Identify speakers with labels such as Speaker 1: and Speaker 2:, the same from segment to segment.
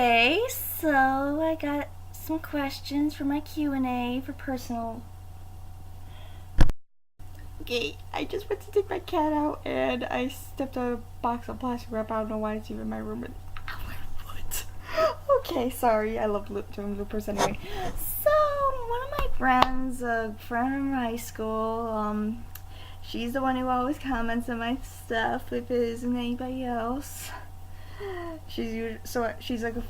Speaker 1: Okay, so I got some questions for my Q&A for personal. Okay, I just went to take my cat out and I stepped on a box of plastic wrap. I don't know why it's even in my room. Ow, my foot. Okay, sorry. I love doing bloopers anyway. So, one of my friends, a friend from high school, she's the one who always comments on my stuff if it isn't anybody else. She's like she's a good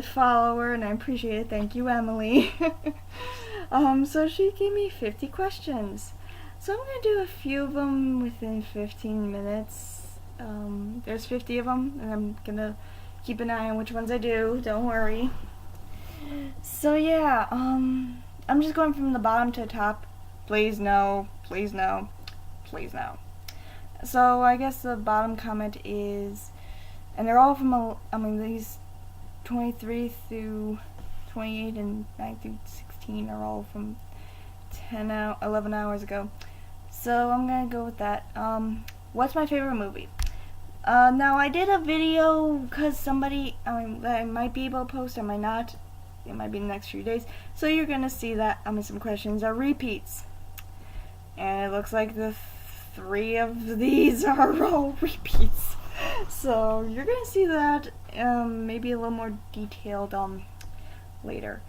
Speaker 1: follower and I appreciate it. Thank you, Emily. So she gave me 50 questions. So I'm gonna do a few of them within 15 minutes. There's 50 of them, and I'm gonna keep an eye on which ones I do. Don't worry. So yeah, I'm just going from the bottom to the top. Please no, please no, please no. So I guess the bottom comment is, and they're all from, these 23 through 28 and 9 through 16 are all from 11 hours ago. So I'm gonna go with that. What's my favorite movie? Now I did a video because somebody, that I might be able to post, I might not. It might be in the next few days. So you're gonna see that, some questions are repeats. And it looks like the 3 of these are all repeats. So you're gonna see that, maybe a little more detailed, later.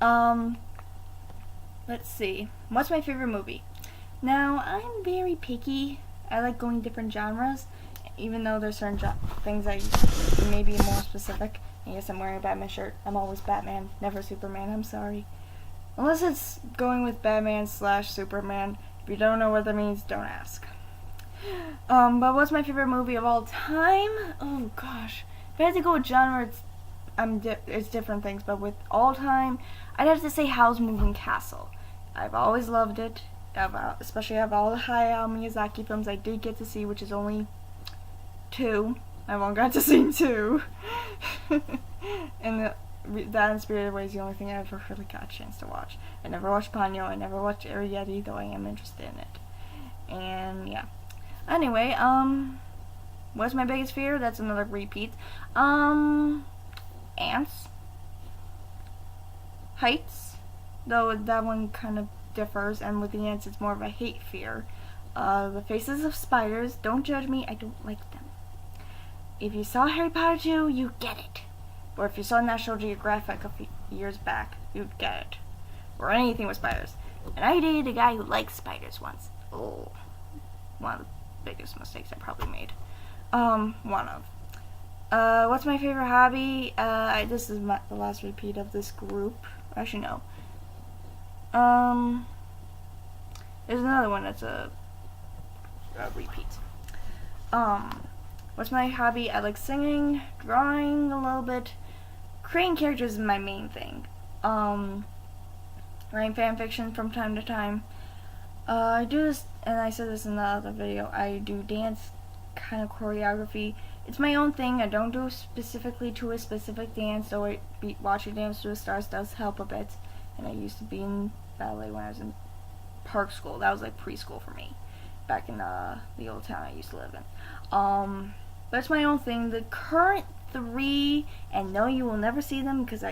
Speaker 1: Let's see. What's my favorite movie? Now, I'm very picky. I like going different genres, even though there's certain things I may be more specific. Yes, I'm wearing a Batman shirt. I'm always Batman, never Superman. I'm sorry. Unless it's going with Batman / Superman. If you don't know what that means, don't ask. But what's my favorite movie of all time? Oh gosh. If I had to go with genre, it's different things, but with all time, I'd have to say Howl's Moving Castle. I've always loved it, especially of all the Hayao Miyazaki films I did get to see, which is only 2. I've only got to see 2. And that and Spirited Away is the only thing I ever really got a chance to watch. I never watched Ponyo, I never watched Arrietty, though I am interested in it. And yeah. Anyway, what's my biggest fear? That's another repeat. Ants. Heights, though that one kind of differs, and with the ants it's more of a hate fear. The faces of spiders, don't judge me, I don't like them. If you saw Harry Potter 2, you get it. Or if you saw National Geographic a few years back, you'd get it. Or anything with spiders. And I dated a guy who liked spiders once. Oh, one of the biggest mistakes I probably made. One of. What's my favorite hobby? This is the last repeat of this group. Actually, no. There's another one that's a repeat. What's my hobby? I like singing, drawing a little bit. Creating characters is my main thing. Writing fan fiction from time to time. I do this, and I said this in the other video, I do dance kind of choreography. It's my own thing. I don't do specifically to a specific dance, though watching Dance to the Stars does help a bit. And I used to be in ballet when I was in park school. That was like preschool for me, back in the old town I used to live in. But it's my own thing. The current 3, and no, you will never see them because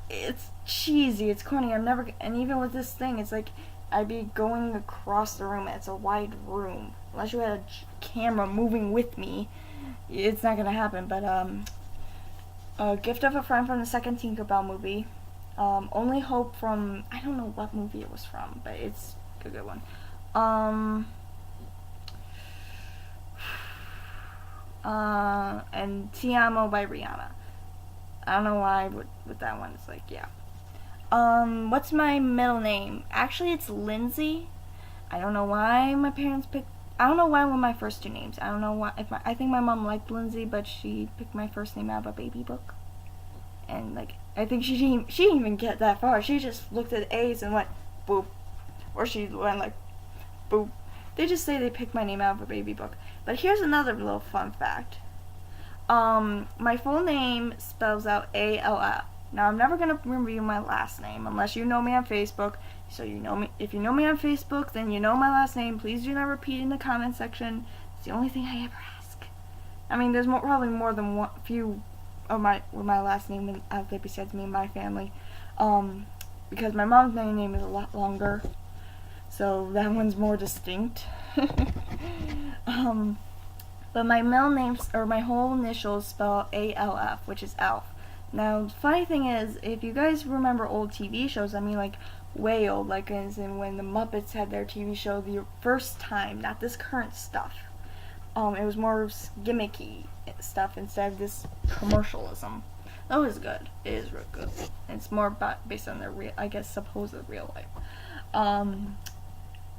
Speaker 1: it's cheesy, it's corny. And even with this thing, it's like I'd be going across the room. It's a wide room. Unless you had a camera moving with me, it's not gonna happen. But a Gift of a Friend from the second Tinkerbell movie. Only Hope from, I don't know what movie it was from, but it's a good one. And Ti Amo by Rihanna. I don't know why with that one. It's like, yeah. What's my middle name? Actually, it's Lindsay. I don't know why my parents picked. I don't know why one of my first 2 names. I don't know why. I think my mom liked Lindsay, but she picked my first name out of a baby book. And like, I think she didn't even get that far. She just looked at A's and went boop, or she went like boop. They just say they picked my name out of a baby book. But here's another little fun fact. My full name spells out A-L-L. Now, I'm never going to reveal my last name unless you know me on Facebook. So you know me. If you know me on Facebook, then you know my last name. Please do not repeat in the comment section. It's the only thing I ever ask. I mean, there's probably more than one few of my with my last name out there besides me and my family, because my mom's maiden name is a lot longer, so that one's more distinct. But my middle name, or my whole initials, spell ALF, which is Alf. Now, the funny thing is, if you guys remember old TV shows, I mean, like, way old, like, as in when the Muppets had their TV show the first time, not this current stuff. It was more gimmicky stuff instead of this commercialism. That was good. It is real good. It's more based on their real, I guess, supposed real life.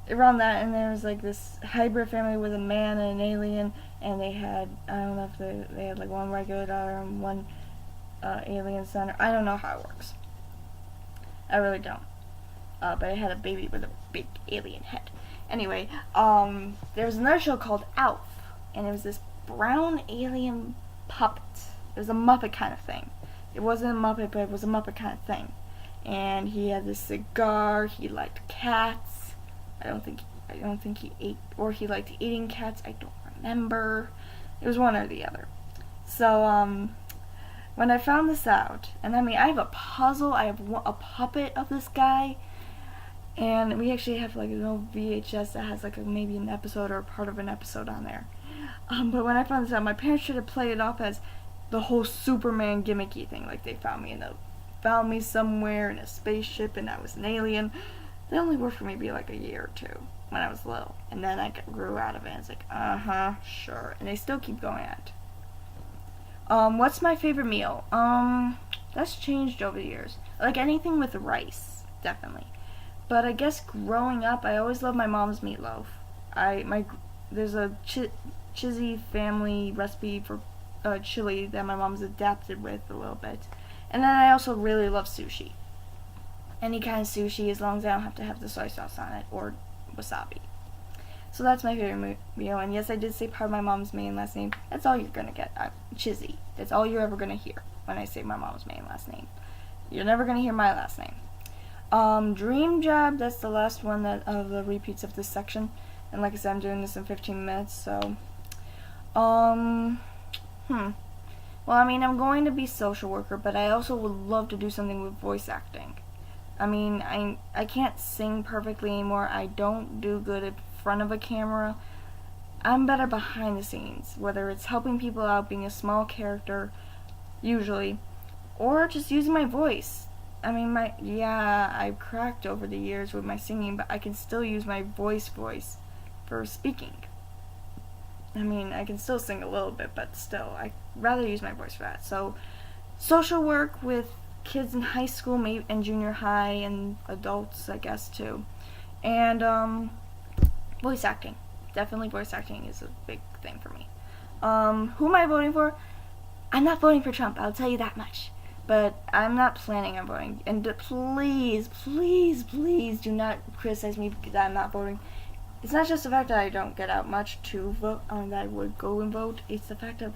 Speaker 1: Around that, and there was like this hybrid family with a man and an alien, and they had, I don't know if they had like one regular daughter and one alien son. I don't know how it works. I really don't. But I had a baby with a big alien head. Anyway, there was another show called Alf, and it was this brown alien puppet. It was a Muppet kind of thing. It wasn't a Muppet, but it was a Muppet kind of thing. And he had this cigar. He liked cats. I don't think he ate, or he liked eating cats. I don't remember. It was one or the other. So, when I found this out, and I mean, I have a puzzle. I have a puppet of this guy, and we actually have like a little VHS that has like maybe an episode or a part of an episode on there. But when I found this out, my parents should have played it off as the whole Superman gimmicky thing. Like they found me somewhere in a spaceship, and I was an alien. They only worked for maybe like a year or two when I was little, and then I grew out of it. And it's like, sure, and they still keep going at it. What's my favorite meal? That's changed over the years. Like anything with rice, definitely. But I guess growing up, I always loved my mom's meatloaf. There's a Chizzy family recipe for chili that my mom's adapted with a little bit, and then I also really love sushi. Any kind of sushi, as long as I don't have to have the soy sauce on it or wasabi. So that's my favorite meal. And yes, I did say part of my mom's main last name. That's all you're gonna get. Chizzy. That's all you're ever gonna hear when I say my mom's main last name. You're never gonna hear my last name. Dream job. That's the last one of the repeats of this section. And like I said, I'm doing this in 15 minutes. So, well, I mean, I'm going to be social worker, but I also would love to do something with voice acting. I mean, I can't sing perfectly anymore. I don't do good in front of a camera. I'm better behind the scenes, whether it's helping people out, being a small character, usually, or just using my voice. I mean, I've cracked over the years with my singing, but I can still use my voice for speaking. I mean, I can still sing a little bit, but still, I'd rather use my voice for that. So, social work with kids in high school, maybe, and junior high, and adults, I guess, too. And, voice acting. Definitely voice acting is a big thing for me. Who am I voting for? I'm not voting for Trump, I'll tell you that much. But I'm not planning on voting. And please, please, please do not criticize me because I'm not voting. It's not just the fact that I don't get out much to vote, that I would go and vote. It's the fact of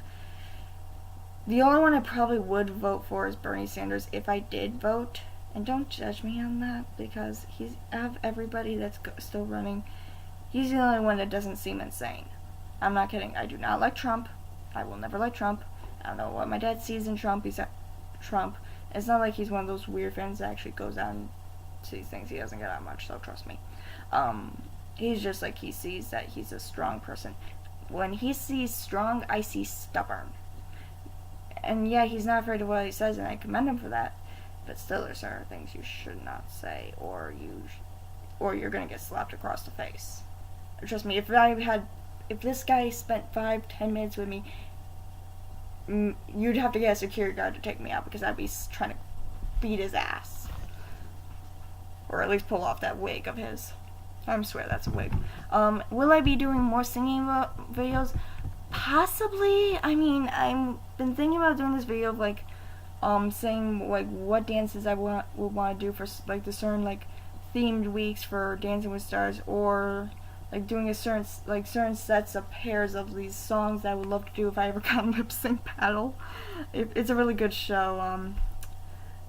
Speaker 1: the only one I probably would vote for is Bernie Sanders if I did vote. And don't judge me on that, because he's, of everybody that's still running, he's the only one that doesn't seem insane. I'm not kidding. I do not like Trump. I will never like Trump. I don't know what my dad sees in Trump. He's Trump. It's not like he's one of those weird fans that actually goes out and sees things. He doesn't get out much, so trust me. He's just like, he sees that he's a strong person. When he sees strong, I see stubborn. And yeah, he's not afraid of what he says, and I commend him for that. But still, there's certain things you should not say, or you're gonna get slapped across the face. Trust me, if this guy spent 5-10 minutes with me, you'd have to get a security guard to take me out, because I'd be trying to beat his ass, or at least pull off that wig of his. I swear that's a wig. Will I be doing more singing videos? Possibly. I mean, I've been thinking about doing this video of like, saying like what dances I would want to do for like the certain like themed weeks for Dancing with Stars, or like doing a certain sets of pairs of these songs that I would love to do if I ever got on Lip Sync Battle. It's a really good show.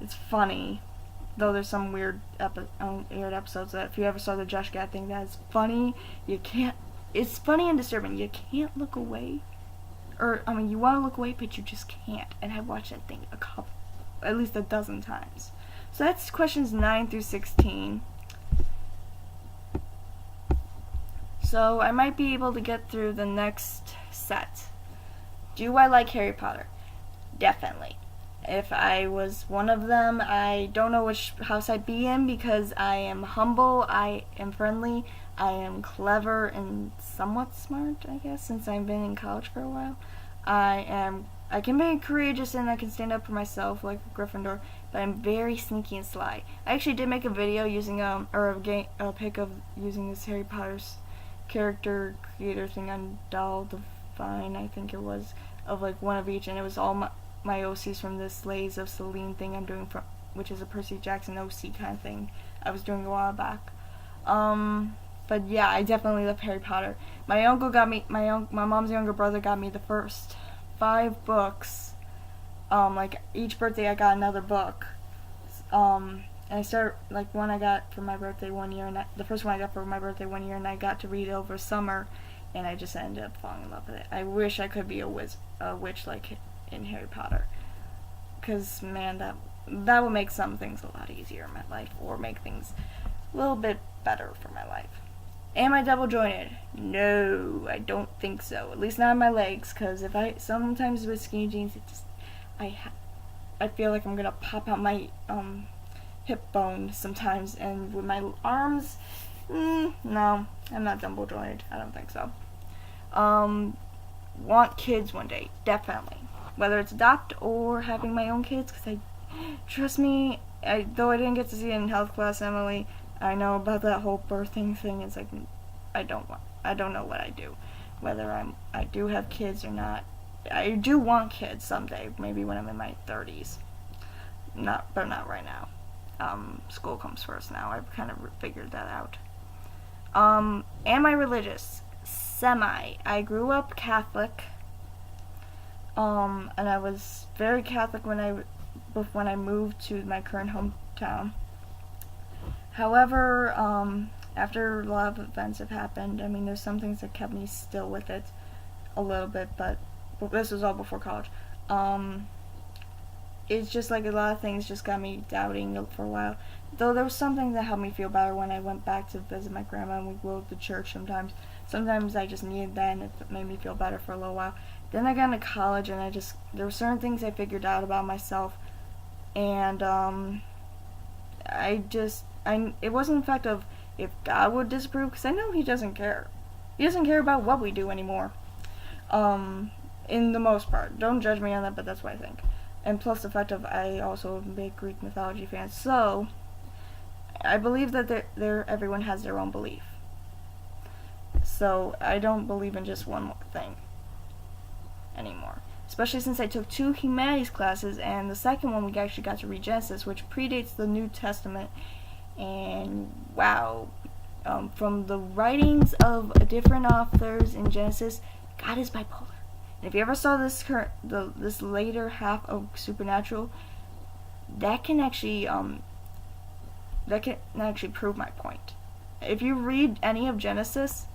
Speaker 1: It's funny, though there's some weird episodes that if you ever saw the Josh Gad thing, that's funny. It's funny and disturbing. You can't look away, you want to look away, but you just can't. And I've watched that thing at least a dozen times. So that's questions 9 through 16. So I might be able to get through the next set. Do I like Harry Potter? Definitely. If I was one of them, I don't know which house I'd be in, because I am humble, I am friendly, I am clever and somewhat smart, I guess, since I've been in college for a while. I can be courageous and I can stand up for myself like a Gryffindor, but I'm very sneaky and sly. I actually did make a video using a pic of using this Harry Potter's character creator thing on Doll Divine, I think it was, of like one of each, and it was all my OCs from this Lays of Celine thing I'm doing, which is a Percy Jackson OC kind of thing I was doing a while back. But yeah, I definitely love Harry Potter. My uncle got me, my mom's younger brother got me the first 5 books. Like each birthday I got another book. And I started, like, one I got for my birthday one year, and the first one I got for my birthday one year, and I got to read it over summer, and I just ended up falling in love with it. I wish I could be a witch like in Harry Potter, because man, that would make some things a lot easier in my life, or make things a little bit better for my life. Am I double jointed? No, I don't think so. At least not in my legs, because sometimes with skinny jeans, I feel like I'm gonna pop out my hip bone sometimes, and with my arms, no, I'm not double jointed. I don't think so. Want kids one day, definitely. Whether it's adopt or having my own kids, because trust me, though I didn't get to see it in health class, Emily, I know about that whole birthing thing. It's like, I don't know what I do, whether I do have kids or not. I do want kids someday, maybe when I'm in my 30s. But not right now. School comes first now. I've kind of figured that out. Am I religious? Semi. I grew up Catholic. And I was very Catholic when I moved to my current hometown. However, after a lot of events have happened, I mean, there's some things that kept me still with it a little bit, but this was all before college. It's just like a lot of things just got me doubting for a while. Though there was something that helped me feel better when I went back to visit my grandma, and we go to church sometimes. Sometimes I just needed that, and it made me feel better for a little while. Then I got into college, and there were certain things I figured out about myself, and it wasn't the fact of if God would disapprove, because I know He doesn't care. He doesn't care about what we do anymore. In the most part. Don't judge me on that, but that's what I think. And plus the fact of I also am a big Greek mythology fan, so I believe that everyone has their own belief. So I don't believe in just one thing anymore. Especially since I took 2 humanities classes, and the second one we actually got to read Genesis, which predates the New Testament. And wow, from the writings of different authors in Genesis, God is bipolar. And if you ever saw this later half of Supernatural, that can actually prove my point. If you read any of Genesis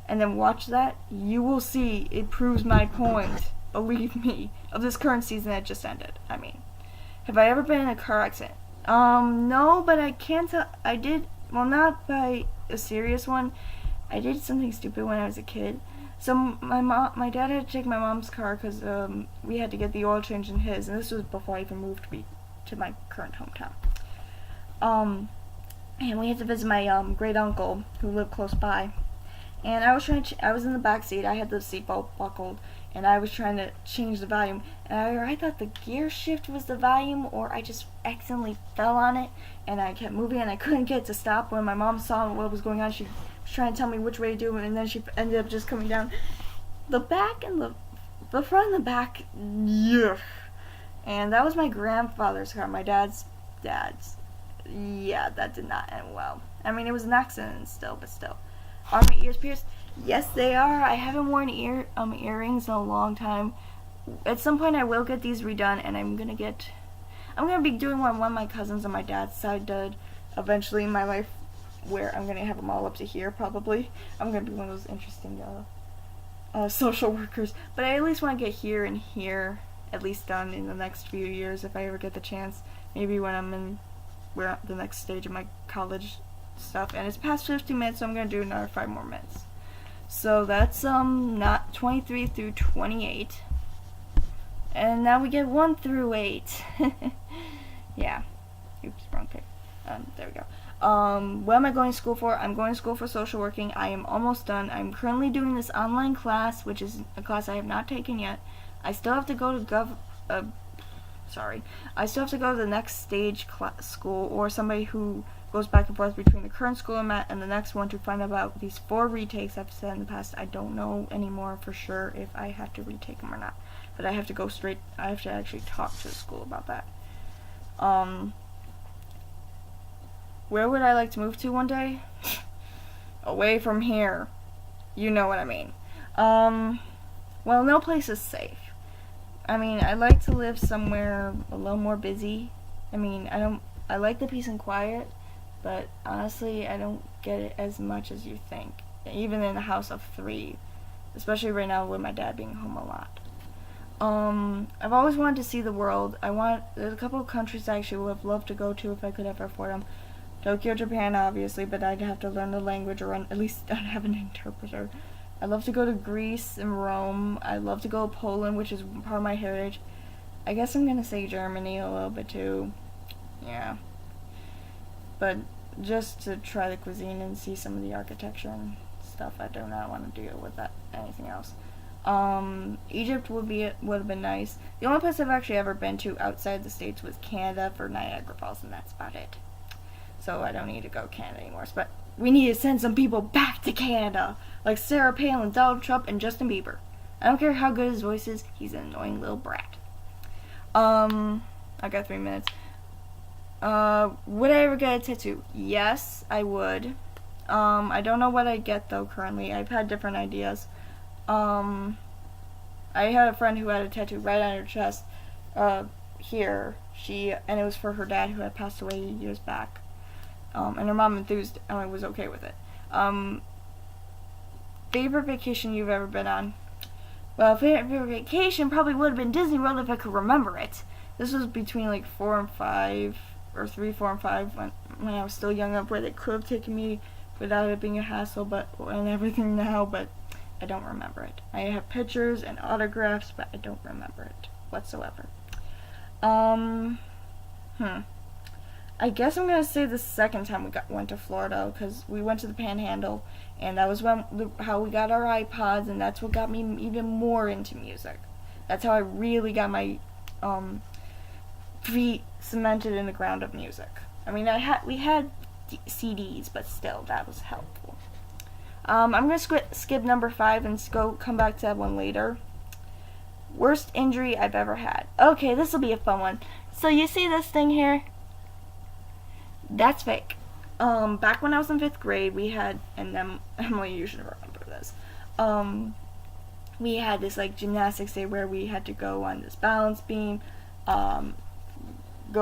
Speaker 1: and then watch that, you will see it proves my point. Believe me, of this current season that just ended. I mean, have I ever been in a car accident? No, but I can't tell. I did. Well, not by a serious one. I did something stupid when I was a kid. So my dad had to take my mom's car because we had to get the oil change in his, and this was before I even moved to my current hometown. And we had to visit my great uncle who lived close by, and I was in the back seat. I had the seatbelt buckled, and I was trying to change the volume, and I thought the gear shift was the volume, or I just accidentally fell on it, and I kept moving, and I couldn't get it to stop. When my mom saw what was going on, she was trying to tell me which way to do it, and then she ended up just coming down the back and the front and the back. Yeah. And that was my grandfather's car, my dad's. Yeah, that did not end well. I mean, it was an accident still, but still. Are my ears pierced? Yes, they are. I haven't worn earrings in a long time. At some point, I will get these redone, and I'm gonna be doing what one of my cousins on my dad's side did eventually in my life, where I'm gonna have them all up to here. Probably, I'm gonna be one of those interesting social workers, but I at least want to get here and here at least done in the next few years if I ever get the chance. Maybe when I'm in the next stage of my college stuff. And it's past 15 minutes, so I'm gonna do another 5 more minutes. So that's not 23 through 28. And now we get 1 through 8. Yeah. Oops, wrong page. There we go. What am I going to school for? I'm going to school for social working. I am almost done. I'm currently doing this online class, which is a class I have not taken yet. I still have to go to I still have to go to the next stage school, or somebody who goes back and forth between the current school I'm at and the next one to find out about these 4 retakes I've said in the past. I don't know anymore for sure if I have to retake them or not. But I have to go straight, I have to actually talk to the school about that. Where would I like to move to one day? Away from here. You know what I mean. Well, no place is safe. I mean, I like to live somewhere a little more busy. I like the peace and quiet, but honestly, I don't get it as much as you think. Even in a house of 3, especially right now with my dad being home a lot. I've always wanted to see the world. There's a couple of countries I actually would have loved to go to if I could ever afford them. Tokyo, Japan, obviously, but I'd have to learn the language or at least I'd have an interpreter. I'd love to go to Greece and Rome. I'd love to go to Poland, which is part of my heritage. I guess I'm gonna say Germany a little bit too. Yeah. But just to try the cuisine and see some of the architecture and stuff, I do not want to deal with that anything else. Egypt would have been nice. The only place I've actually ever been to outside the States was Canada for Niagara Falls, and that's about it. So I don't need to go to Canada anymore. But we need to send some people back to Canada, like Sarah Palin, Donald Trump, and Justin Bieber. I don't care how good his voice is, he's an annoying little brat. I got 3 minutes. Would I ever get a tattoo? Yes, I would. I don't know what I'd get though currently. I've had different ideas. I had a friend who had a tattoo right on her chest, here. And it was for her dad who had passed away years back. And her mom enthused, and I was okay with it. Favorite vacation you've ever been on? Well, favorite vacation probably would have been Disney World if I could remember it. This was between like 4 and 5, or 3, 4, and 5 when I was still young enough where they could have taken me without it being a hassle, and everything now, but I don't remember it. I have pictures and autographs, but I don't remember it whatsoever. I guess I'm gonna say the second time we went to Florida, because we went to the Panhandle, and that was how we got our iPods, and that's what got me even more into music. That's how I really got my feet cemented in the ground of music. I mean, we had CDs, but still, that was helpful. I'm gonna skip number 5 and come back to that one later. Worst injury I've ever had. Okay, this will be a fun one. So you see this thing here? That's fake. Back when I was in 5th grade, we had, and Emily, you should remember this. We had this like gymnastics day where we had to go on this balance beam, go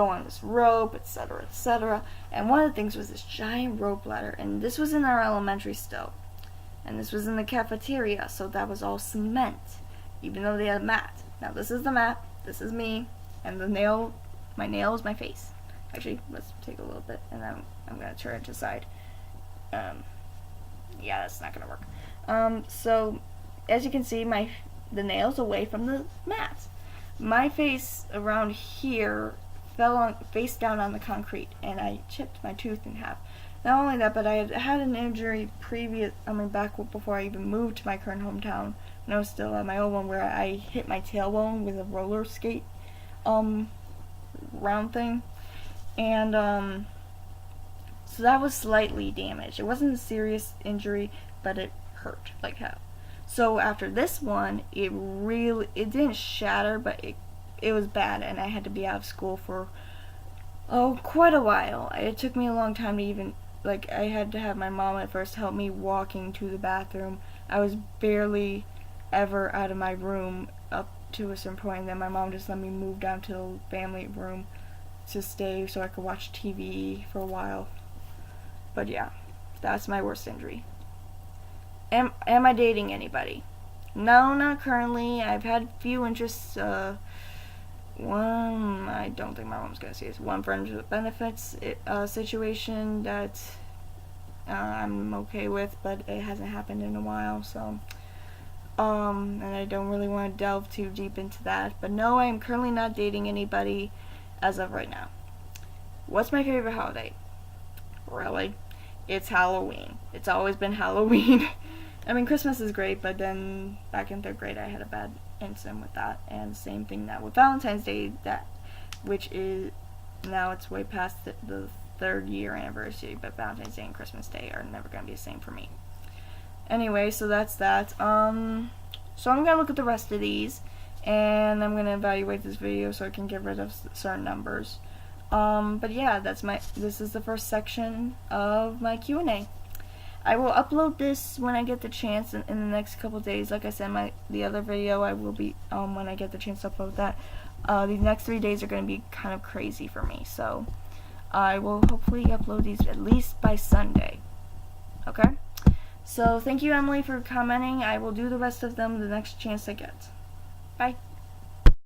Speaker 1: on this rope, etc., etc. And one of the things was this giant rope ladder, and this was in our elementary still. And this was in the cafeteria, so that was all cement, even though they had a mat. Now this is the mat, this is me, and my nail is my face. Actually, let's take a little bit, and then I'm going to turn it to the side. Yeah, that's not going to work. So, as you can see, the nail's away from the mat. My face around here fell face down on the concrete, and I chipped my tooth in half. Not only that, but I had an injury back before I even moved to my current hometown, when I was still at my old one, where I hit my tailbone with a roller skate, round thing. And, so that was slightly damaged. It wasn't a serious injury, but it hurt like hell. So after this one, it didn't shatter, but it was bad, and I had to be out of school for, quite a while. It took me a long time to even, I had to have my mom at first help me walking to the bathroom. I was barely ever out of my room up to a certain point, and then my mom just let me move down to the family room to stay so I could watch TV for a while. But yeah, that's my worst injury. Am I dating anybody? No, not currently. I've had a few interests. One, I don't think my mom's gonna see this. One friends with benefits situation that I'm okay with, but it hasn't happened in a while, so. And I don't really want to delve too deep into that. But no, I am currently not dating anybody as of right now. What's my favorite holiday? Really? It's Halloween. It's always been Halloween. I mean, Christmas is great, but then back in 3rd grade I had a bad incident with that. And same thing now with Valentine's Day, which is, now it's way past the 3rd year anniversary, but Valentine's Day and Christmas Day are never going to be the same for me. Anyway, so that's that. So I'm going to look at the rest of these, and I'm going to evaluate this video so I can get rid of certain numbers. But yeah, this is the first section of my Q&A. I will upload this when I get the chance in the next couple days. Like I said, the other video I will be, when I get the chance to upload that. These next 3 days are going to be kind of crazy for me, so I will hopefully upload these at least by Sunday. Okay? So thank you, Emily, for commenting. I will do the rest of them the next chance I get. Bye.